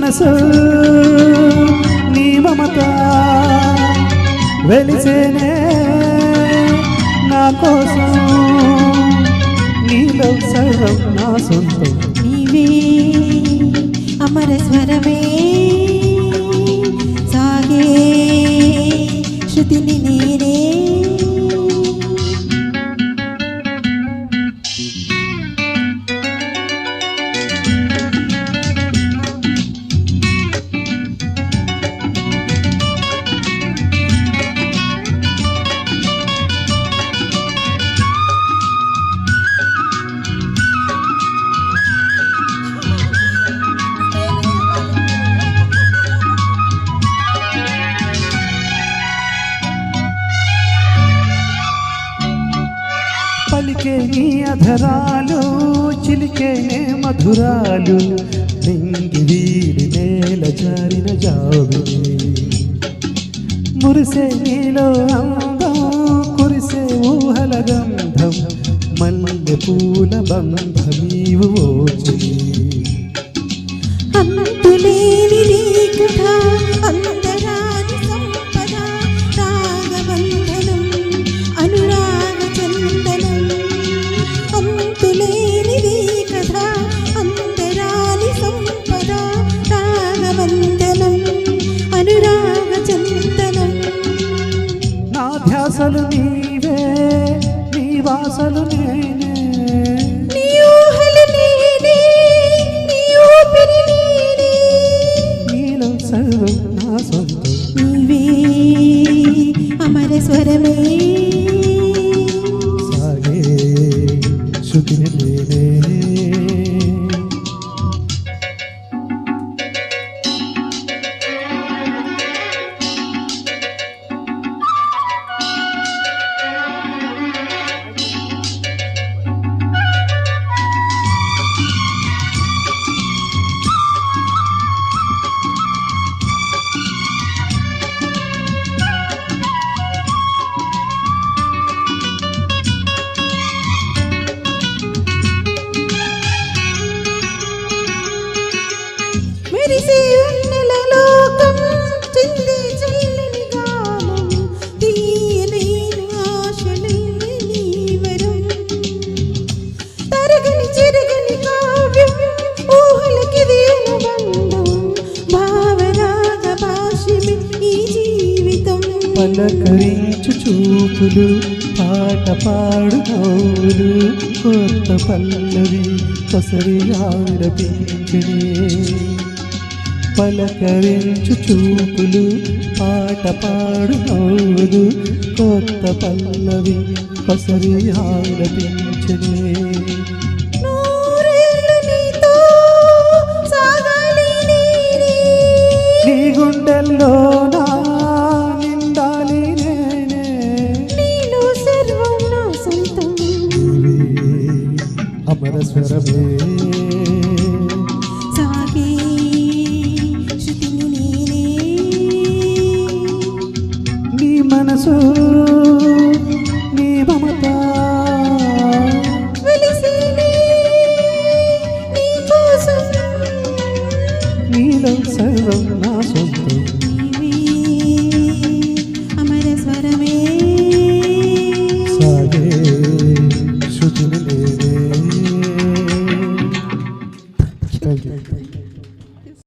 మనసు నీ మమత వెలిసేనే నా కోసం నీలో సర్వం నా సొంతం నీవే అమర స్వరమే సాగే శృతిని నేనే పలికే నీ అధరాలు చిలికేనే మధురాలు నింగి వీడి నేల జారిన జాబిలి మురిసే నీలో అందం కురిసే ఊహల గంధం మల్లె పూల బంధమీవు ఓచిలి అంతులేని నీ కథ అందరాని సంపద రాగబంధనం అనురాగ చందనం అంతులేని నీ కథ అందరాని సంపద రాగబంధనం అనురాగ చందనం నా ధ్యాసలు నీవే నీ వాసలు నేనే నీ ఊహలు నేనే నీ ఊపిరి నేనే నీలో సర్వం నా సొంతం నీవే అమర స్వరమే సాగే శృతిని నేనే మెరిసే వెన్నెల లోకం చిందే చల్లని గానం తీయనైన ఆశలైన నీ వరం తరగని చెరగని కావ్యం ఊహలకిది అనుబంధం భావరాగ భాష్యమే ఈ జీవితం పలకరించు చూపులు పాట పాడు నవ్వులు కొత్త పల్లవి కొసరి ఆడపించనే పలకరించు చూపులు పాట పాడు నవ్వులు కొత్త పల్లవి కొసరి ఆడపించనే నూరేళ్ళు నీతో సాగాలి నేనే నీ గుండెల్లో నా నిండాలి నేనే నీలో సర్వం నా సొంతం నీవే అమర స్వరమే సాగే శృతిని నేనే నీ మనసు నీ మమత వెలిసేనే నీ కోసం నీలో సర్వం నా సొంతం